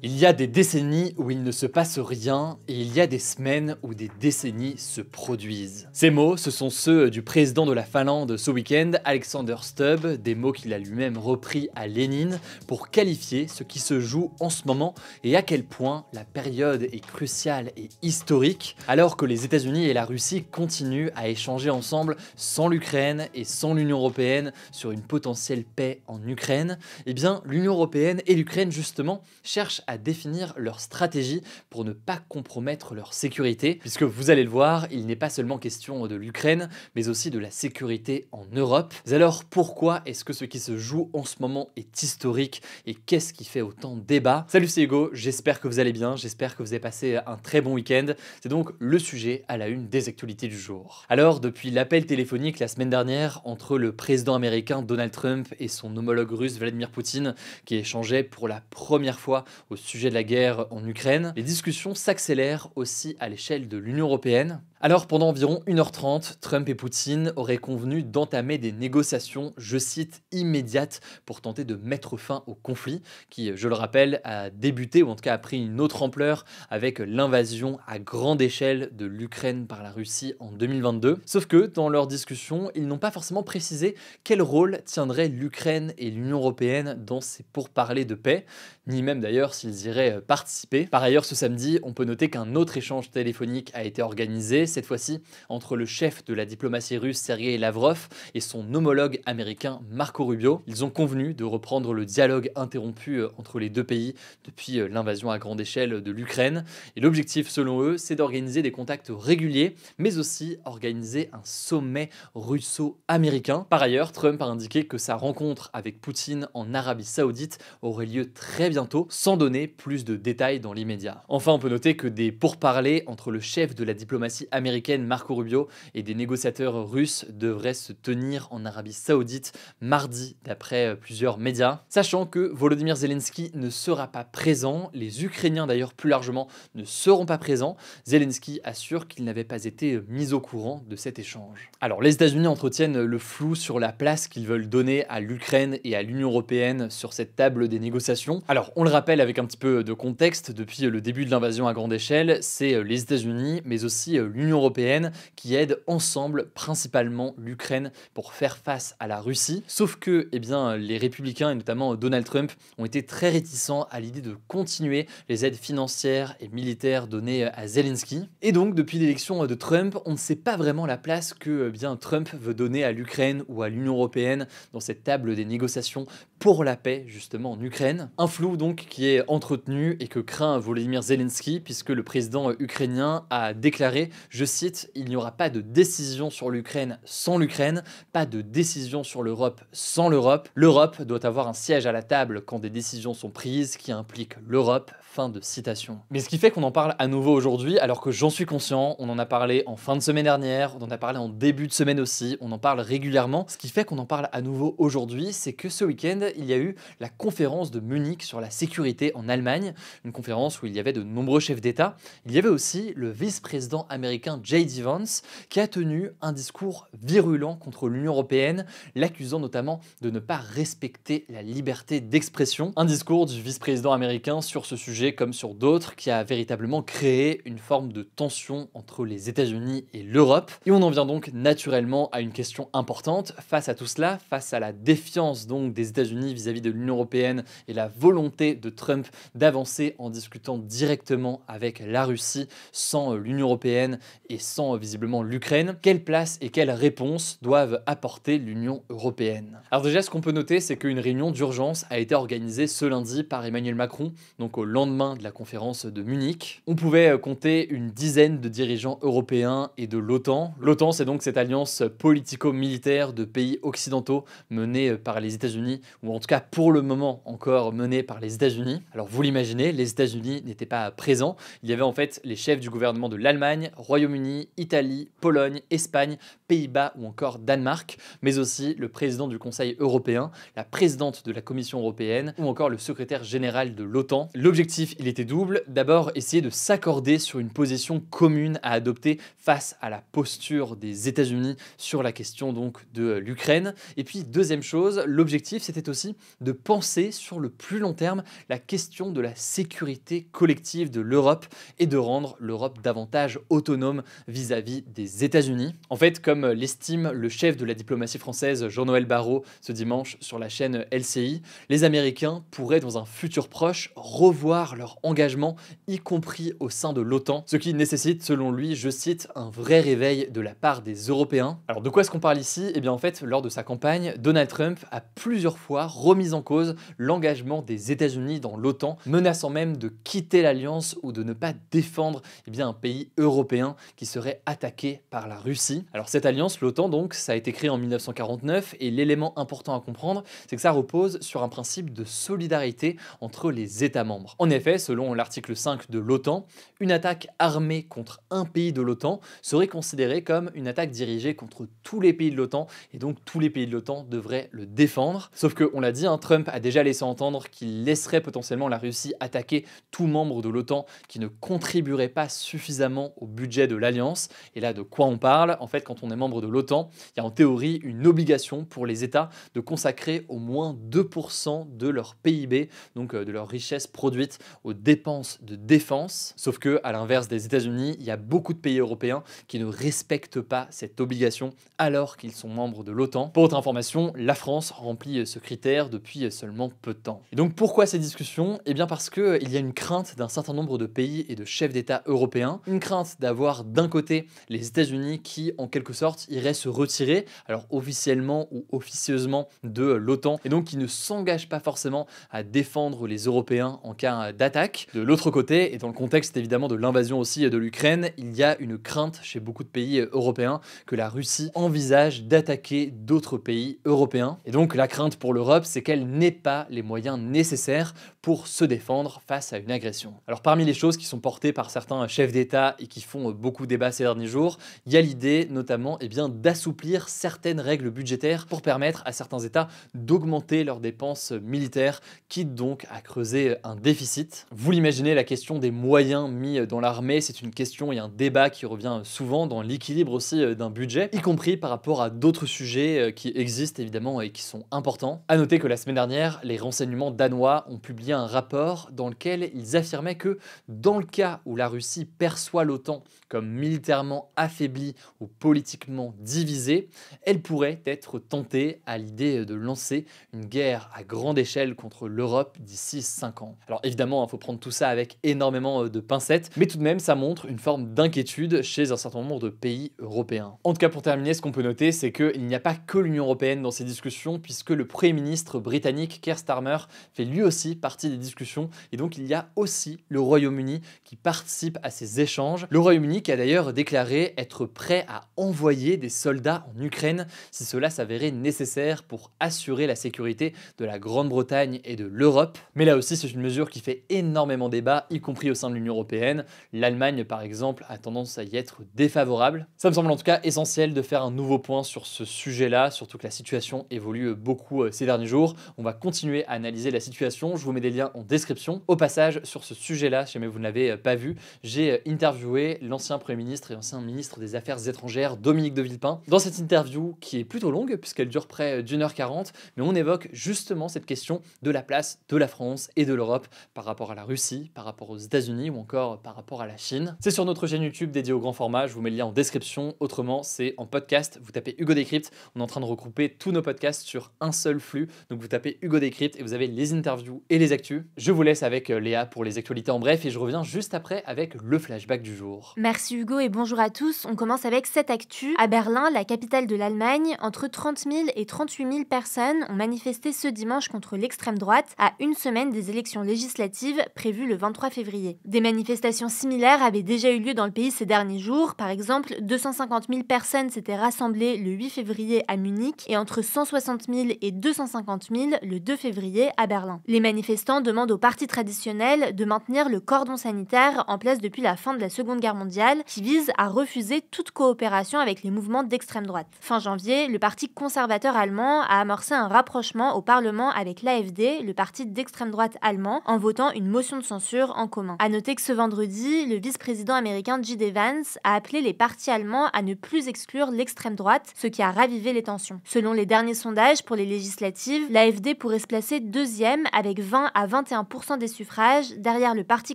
Il y a des décennies où il ne se passe rien et il y a des semaines où des décennies se produisent. Ces mots, ce sont ceux du président de la Finlande ce week-end, Alexander Stubb, des mots qu'il a lui-même repris à Lénine pour qualifier ce qui se joue en ce moment et à quel point la période est cruciale et historique, alors que les États-Unis et la Russie continuent à échanger ensemble sans l'Ukraine et sans l'Union européenne sur une potentielle paix en Ukraine. Eh bien, l'Union européenne et l'Ukraine justement cherchent à définir leur stratégie pour ne pas compromettre leur sécurité, puisque vous allez le voir, il n'est pas seulement question de l'Ukraine, mais aussi de la sécurité en Europe. Mais alors pourquoi est-ce que ce qui se joue en ce moment est historique et qu'est-ce qui fait autant de débat? Salut, c'est Hugo, j'espère que vous allez bien, j'espère que vous avez passé un très bon week-end. C'est donc le sujet à la une des actualités du jour. Alors, depuis l'appel téléphonique la semaine dernière entre le président américain Donald Trump et son homologue russe Vladimir Poutine, qui échangeaient pour la première fois au sujet de la guerre en Ukraine, les discussions s'accélèrent aussi à l'échelle de l'Union européenne. Alors pendant environ 1h30, Trump et Poutine auraient convenu d'entamer des négociations, je cite, immédiates pour tenter de mettre fin au conflit, qui, je le rappelle, a débuté ou en tout cas a pris une autre ampleur avec l'invasion à grande échelle de l'Ukraine par la Russie en 2022. Sauf que dans leurs discussions, ils n'ont pas forcément précisé quel rôle tiendraient l'Ukraine et l'Union européenne dans ces pourparlers de paix, ni même d'ailleurs s'ils iraient participer. Par ailleurs, ce samedi, on peut noter qu'un autre échange téléphonique a été organisé, cette fois-ci entre le chef de la diplomatie russe Sergei Lavrov et son homologue américain Marco Rubio. Ils ont convenu de reprendre le dialogue interrompu entre les deux pays depuis l'invasion à grande échelle de l'Ukraine. Et l'objectif, selon eux, c'est d'organiser des contacts réguliers, mais aussi organiser un sommet russo-américain. Par ailleurs, Trump a indiqué que sa rencontre avec Poutine en Arabie Saoudite aurait lieu très bientôt, sans donner plus de détails dans l'immédiat. Enfin, on peut noter que des pourparlers entre le chef de la diplomatie américaine Marco Rubio et des négociateurs russes devraient se tenir en Arabie Saoudite mardi, d'après plusieurs médias. Sachant que Volodymyr Zelensky ne sera pas présent, les Ukrainiens d'ailleurs plus largement ne seront pas présents. Zelensky assure qu'il n'avait pas été mis au courant de cet échange. Alors, les États-Unis entretiennent le flou sur la place qu'ils veulent donner à l'Ukraine et à l'Union européenne sur cette table des négociations. Alors, on le rappelle avec un petit peu de contexte, depuis le début de l'invasion à grande échelle, c'est les États-Unis, mais aussi l'Union européenne qui aident ensemble principalement l'Ukraine pour faire face à la Russie. Sauf que, eh bien, les républicains et notamment Donald Trump ont été très réticents à l'idée de continuer les aides financières et militaires données à Zelensky. Et donc, depuis l'élection de Trump, on ne sait pas vraiment la place que bien Trump veut donner à l'Ukraine ou à l'Union européenne dans cette table des négociations pour la paix justement en Ukraine. Un flou donc qui est entretenu et que craint Volodymyr Zelensky, puisque le président ukrainien a déclaré, je cite, il n'y aura pas de décision sur l'Ukraine sans l'Ukraine, pas de décision sur l'Europe sans l'Europe. L'Europe doit avoir un siège à la table quand des décisions sont prises qui impliquent l'Europe. Fin de citation. Mais ce qui fait qu'on en parle à nouveau aujourd'hui, alors que j'en suis conscient, on en a parlé en fin de semaine dernière, on en a parlé en début de semaine aussi, on en parle régulièrement. Ce qui fait qu'on en parle à nouveau aujourd'hui, c'est que ce week-end, il y a eu la conférence de Munich sur la sécurité en Allemagne, une conférence où il y avait de nombreux chefs d'État. Il y avait aussi le vice-président américain J.D. Vance qui a tenu un discours virulent contre l'Union européenne, l'accusant notamment de ne pas respecter la liberté d'expression. Un discours du vice-président américain sur ce sujet comme sur d'autres, qui a véritablement créé une forme de tension entre les États-Unis et l'Europe. Et on en vient donc naturellement à une question importante. Face à tout cela, face à la défiance donc des États-Unis vis-à-vis de l'Union européenne et la volonté de Trump d'avancer en discutant directement avec la Russie sans l'Union européenne et sans visiblement l'Ukraine, quelle place et quelle réponse doivent apporter l'Union européenne? Alors déjà, ce qu'on peut noter, c'est qu'une réunion d'urgence a été organisée ce lundi par Emmanuel Macron, donc au lendemain de la conférence de Munich. On pouvait compter une dizaine de dirigeants européens et de l'OTAN. L'OTAN, c'est donc cette alliance politico-militaire de pays occidentaux menée par les États-Unis, ou en tout cas pour le moment encore menée par les États-Unis. Alors vous l'imaginez, les États-Unis n'étaient pas présents. Il y avait en fait les chefs du gouvernement de l'Allemagne, Royaume Royaume-Uni, Italie, Pologne, Espagne, Pays-Bas ou encore Danemark, mais aussi le président du Conseil européen, la présidente de la Commission européenne ou encore le secrétaire général de l'OTAN. L'objectif, il était double. D'abord, essayer de s'accorder sur une position commune à adopter face à la posture des États-Unis sur la question donc de l'Ukraine. Et puis, deuxième chose, l'objectif, c'était aussi de penser sur le plus long terme la question de la sécurité collective de l'Europe et de rendre l'Europe davantage autonome vis-à-vis des États-Unis. En fait, comme l'estime le chef de la diplomatie française, Jean-Noël Barrot, ce dimanche sur la chaîne LCI, les Américains pourraient dans un futur proche revoir leur engagement, y compris au sein de l'OTAN, ce qui nécessite, selon lui, je cite, un vrai réveil de la part des Européens. Alors de quoi est-ce qu'on parle ici? Eh bien en fait, lors de sa campagne, Donald Trump a plusieurs fois remis en cause l'engagement des États-Unis dans l'OTAN, menaçant même de quitter l'alliance ou de ne pas défendre un pays européen qui serait attaqué par la Russie. Alors cette alliance, l'OTAN donc, ça a été créé en 1949 et l'élément important à comprendre, c'est que ça repose sur un principe de solidarité entre les États membres. En effet, selon l'article 5 de l'OTAN, une attaque armée contre un pays de l'OTAN serait considérée comme une attaque dirigée contre tous les pays de l'OTAN et donc tous les pays de l'OTAN devraient le défendre. Sauf que, on l'a dit, Trump a déjà laissé entendre qu'il laisserait potentiellement la Russie attaquer tout membre de l'OTAN qui ne contribuerait pas suffisamment au budget de l'Alliance. Et là, de quoi on parle? En fait, quand on est membre de l'OTAN, il y a en théorie une obligation pour les États de consacrer au moins 2% de leur PIB, donc de leur richesse produite, aux dépenses de défense. Sauf que, à l'inverse des États-Unis, il y a beaucoup de pays européens qui ne respectent pas cette obligation alors qu'ils sont membres de l'OTAN. Pour votre information, la France remplit ce critère depuis seulement peu de temps. Et donc pourquoi ces discussions? Eh bien parce qu'il y a une crainte d'un certain nombre de pays et de chefs d'État européens, une crainte d'avoir d'un côté les États-Unis qui en quelque sorte iraient se retirer, alors officiellement ou officieusement de l'OTAN, et donc qui ne s'engagent pas forcément à défendre les Européens en cas d'attaque. De l'autre côté, et dans le contexte évidemment de l'invasion aussi de l'Ukraine, il y a une crainte chez beaucoup de pays européens que la Russie envisage d'attaquer d'autres pays européens. Et donc la crainte pour l'Europe, c'est qu'elle n'ait pas les moyens nécessaires pour se défendre face à une agression. Alors parmi les choses qui sont portées par certains chefs d'État et qui font beaucoup débat ces derniers jours, il y a l'idée notamment d'assouplir certaines règles budgétaires pour permettre à certains États d'augmenter leurs dépenses militaires, quitte donc à creuser un déficit. Vous l'imaginez, la question des moyens mis dans l'armée, c'est une question et un débat qui revient souvent dans l'équilibre aussi d'un budget, y compris par rapport à d'autres sujets qui existent évidemment et qui sont importants. À noter que la semaine dernière, les renseignements danois ont publié un rapport dans lequel ils affirmaient que dans le cas où la Russie perçoit l'OTAN comme militairement affaiblie ou politiquement divisée, elle pourrait être tentée à l'idée de lancer une guerre à grande échelle contre l'Europe d'ici 5 ans. Alors évidemment, il faut prendre tout ça avec énormément de pincettes, mais tout de même, ça montre une forme d'inquiétude chez un certain nombre de pays européens. En tout cas, pour terminer, ce qu'on peut noter, c'est qu'il n'y a pas que l'Union européenne dans ces discussions, puisque le Premier ministre britannique Keir Starmer fait lui aussi partie des discussions, et donc il y a aussi le Royaume-Uni qui participe à ces échanges. Le Royaume-Uni qui a d'ailleurs déclaré être prêt à envoyer des soldats en Ukraine si cela s'avérait nécessaire pour assurer la sécurité de la Grande-Bretagne et de l'Europe. Mais là aussi, c'est une mesure qui fait énormément débat, y compris au sein de l'Union européenne. L'Allemagne, par exemple, a tendance à y être défavorable. Ça me semble en tout cas essentiel de faire un nouveau point sur ce sujet-là, surtout que la situation évolue beaucoup ces derniers jours. On va continuer à analyser la situation. Je vous mets des liens en description. Au passage, sur ce sujet-là, si jamais vous ne l'avez pas vu, j'ai interviewé l'ancien Premier ministre et ancien ministre des Affaires étrangères, Dominique de Villepin. Dans cette interview, qui est plutôt longue, puisqu'elle dure près d'1h40, mais on évoque justement cette question de la place de la France et de l'Europe par rapport à la Russie, par rapport aux États-Unis ou encore par rapport à la Chine. C'est sur notre chaîne YouTube dédiée au grand format, je vous mets le lien en description. Autrement, c'est en podcast, vous tapez Hugo Décrypte. On est en train de regrouper tous nos podcasts sur un seul flux, donc vous tapez Hugo Décrypte et vous avez les interviews et les actus. Je vous laisse avec Léa pour les actualités en bref et je reviens juste après avec le flashback du jour. Merci Hugo et bonjour à tous. On commence avec cette actu. À Berlin, la capitale de l'Allemagne, entre 30 000 et 38 000 personnes ont manifesté ce dimanche contre l'extrême droite à une semaine des élections législatives prévues le 23 février. Des manifestations similaires avaient déjà eu lieu dans le pays ces derniers jours. Par exemple, 250 000 personnes s'étaient rassemblées le 8 février à Munich et entre 160 000 et 250 000 le 2 février à Berlin. Les manifestants demandent aux partis traditionnels de maintenir le cordon sanitaire en place depuis la fin de la Seconde Guerre mondiale sociale qui vise à refuser toute coopération avec les mouvements d'extrême droite. Fin janvier, le parti conservateur allemand a amorcé un rapprochement au Parlement avec l'AfD, le parti d'extrême droite allemand, en votant une motion de censure en commun. À noter que ce vendredi, le vice-président américain J.D. Vance a appelé les partis allemands à ne plus exclure l'extrême droite, ce qui a ravivé les tensions. Selon les derniers sondages pour les législatives, l'AfD pourrait se placer deuxième avec 20 à 21% des suffrages, derrière le parti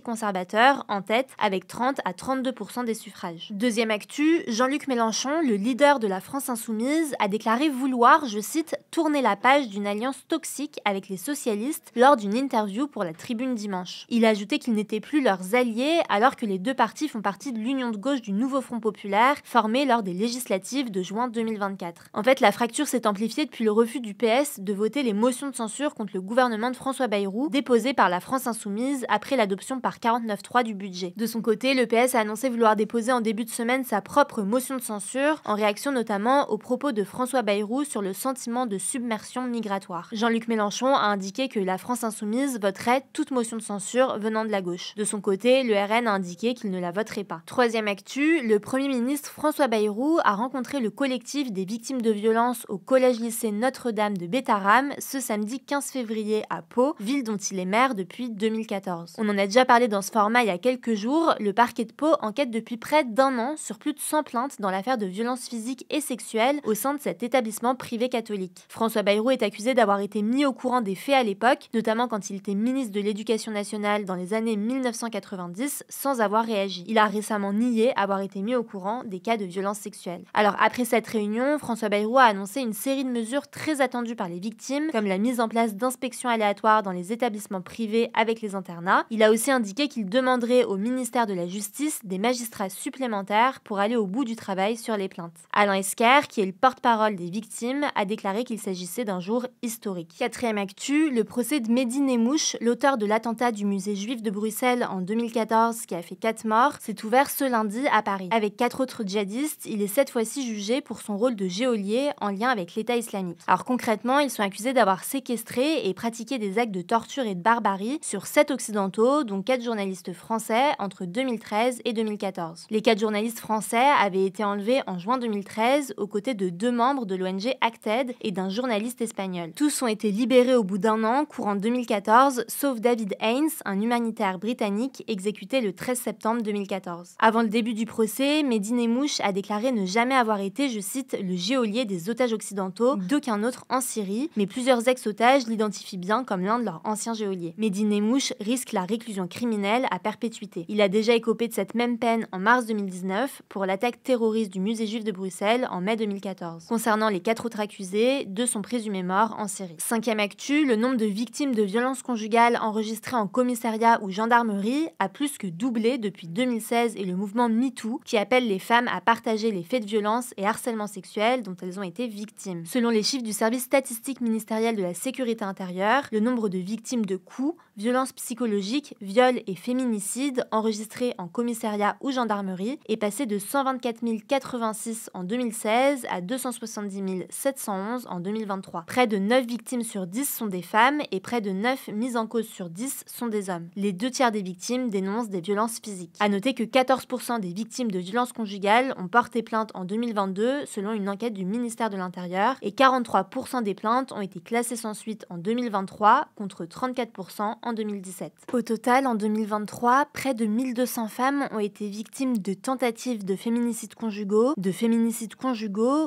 conservateur en tête avec 30 à 32% des suffrages. Deuxième actu, Jean-Luc Mélenchon, le leader de la France insoumise, a déclaré vouloir, je cite, tourner la page d'une alliance toxique avec les socialistes lors d'une interview pour la Tribune dimanche. Il a ajouté qu'ils n'étaient plus leurs alliés alors que les deux partis font partie de l'union de gauche du Nouveau Front Populaire formée lors des législatives de juin 2024. En fait, la fracture s'est amplifiée depuis le refus du PS de voter les motions de censure contre le gouvernement de François Bayrou déposées par la France insoumise après l'adoption par 49.3 du budget. De son côté, le PS a annoncé vouloir déposer en début de semaine sa propre motion de censure, en réaction notamment aux propos de François Bayrou sur le sentiment de submersion migratoire. Jean-Luc Mélenchon a indiqué que la France insoumise voterait toute motion de censure venant de la gauche. De son côté, le RN a indiqué qu'il ne la voterait pas. Troisième actu, le Premier ministre François Bayrou a rencontré le collectif des victimes de violences au collège-lycée Notre-Dame de Bétharram ce samedi 15 février à Pau, ville dont il est maire depuis 2014. On en a déjà parlé dans ce format il y a quelques jours, le parquet de Pau enquête depuis près d'un an sur plus de 100 plaintes dans l'affaire de violences physiques et sexuelles au sein de cet établissement privé catholique. François Bayrou est accusé d'avoir été mis au courant des faits à l'époque, notamment quand il était ministre de l'Éducation nationale dans les années 1990, sans avoir réagi. Il a récemment nié avoir été mis au courant des cas de violences sexuelles. Alors après cette réunion, François Bayrou a annoncé une série de mesures très attendues par les victimes, comme la mise en place d'inspections aléatoires dans les établissements privés avec les internats. Il a aussi indiqué qu'il demanderait au ministère de la Justice des magistrats supplémentaires pour aller au bout du travail sur les plaintes. Alain Esquer, qui est le porte-parole des victimes, a déclaré qu'il s'agissait d'un jour historique. Quatrième actu, le procès de Mehdi Nemmouche, l'auteur de l'attentat du musée juif de Bruxelles en 2014 qui a fait 4 morts, s'est ouvert ce lundi à Paris. Avec 4 autres djihadistes, il est cette fois-ci jugé pour son rôle de geôlier en lien avec l'État islamique. Alors concrètement, ils sont accusés d'avoir séquestré et pratiqué des actes de torture et de barbarie sur 7 occidentaux, dont 4 journalistes français entre 2013 et 2014. Les 4 journalistes français avaient été enlevés en juin 2013 aux côtés de 2 membres de l'ONG Acted et d'un journaliste espagnol. Tous ont été libérés au bout d'un an, courant 2014, sauf David Haines, un humanitaire britannique exécuté le 13 septembre 2014. Avant le début du procès, Mehdi Nemmouche a déclaré ne jamais avoir été, je cite, le geôlier des otages occidentaux d'aucun autre en Syrie, mais plusieurs ex-otages l'identifient bien comme l'un de leurs anciens geôliers. Mehdi Nemmouche risque la réclusion criminelle à perpétuité. Il a déjà écopé de cette même peine en mars 2019 pour l'attaque terroriste du musée juif de Bruxelles en mai 2014. Concernant les 4 autres accusés, 2 sont présumés morts en Syrie. Cinquième actu, le nombre de victimes de violences conjugales enregistrées en commissariat ou gendarmerie a plus que doublé depuis 2016 et le mouvement MeToo qui appelle les femmes à partager les faits de violence et harcèlement sexuel dont elles ont été victimes. Selon les chiffres du service statistique ministériel de la sécurité intérieure, le nombre de victimes de coups, violences psychologiques, viols et féminicides enregistrés en commissariat ou gendarmerie est passé de 124 086 en 2016 à 270 711 en 2023. Près de 9 victimes sur 10 sont des femmes et près de 9 mises en cause sur 10 sont des hommes. Les 2 tiers des victimes dénoncent des violences physiques. À noter que 14% des victimes de violences conjugales ont porté plainte en 2022 selon une enquête du ministère de l'Intérieur et 43% des plaintes ont été classées sans suite en 2023 contre 34% en 2017. Au total, en 2023, près de 1200 femmes ont été victimes de tentatives de féminicides conjugaux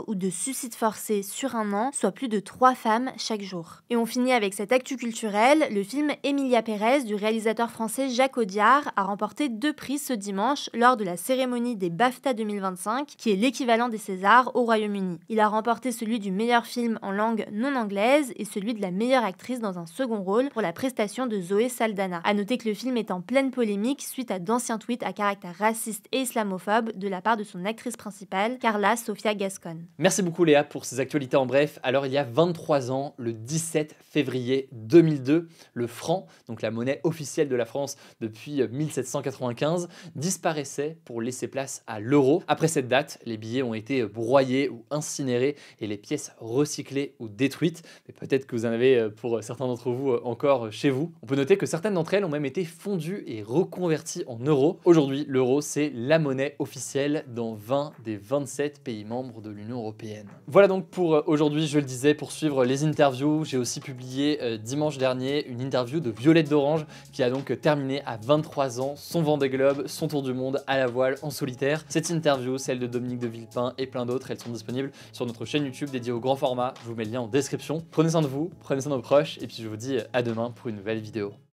ou de suicides forcés sur un an, soit plus de 3 femmes chaque jour. Et on finit avec cette actu culturelle, le film Emilia Pérez du réalisateur français Jacques Audiard a remporté 2 prix ce dimanche lors de la cérémonie des BAFTA 2025, qui est l'équivalent des Césars au Royaume-Uni. Il a remporté celui du meilleur film en langue non anglaise et celui de la meilleure actrice dans un second rôle pour la prestation de Zoé Saldana. À noter que le film est en pleine polémique suite à d'anciens tweets à caractère raciste et islamophobe de la part de son actrice principale, Carla Sofia Gascon. Merci beaucoup Léa pour ces actualités en bref. Alors il y a 23 ans, le 17 février 2002, le franc, donc la monnaie officielle de la France depuis 1795, disparaissait pour laisser place à l'euro. Après cette date, les billets ont été broyés ou incinérés et les pièces recyclées ou détruites. Mais peut-être que vous en avez pour certains d'entre vous encore chez vous. On peut noter que certaines d'entre elles ont même été fondues et reconverties en euros. Aujourd'hui, l'euro, c'est c'est la monnaie officielle dans 20 des 27 pays membres de l'Union européenne. Voilà donc pour aujourd'hui, je le disais, pour suivre les interviews, j'ai aussi publié dimanche dernier une interview de Violette d'Orange qui a donc terminé à 23 ans son Vendée Globe, son tour du monde à la voile en solitaire. Cette interview, celle de Dominique de Villepin et plein d'autres, elles sont disponibles sur notre chaîne YouTube dédiée au grand format. Je vous mets le lien en description. Prenez soin de vous, prenez soin de vos proches et puis je vous dis à demain pour une nouvelle vidéo.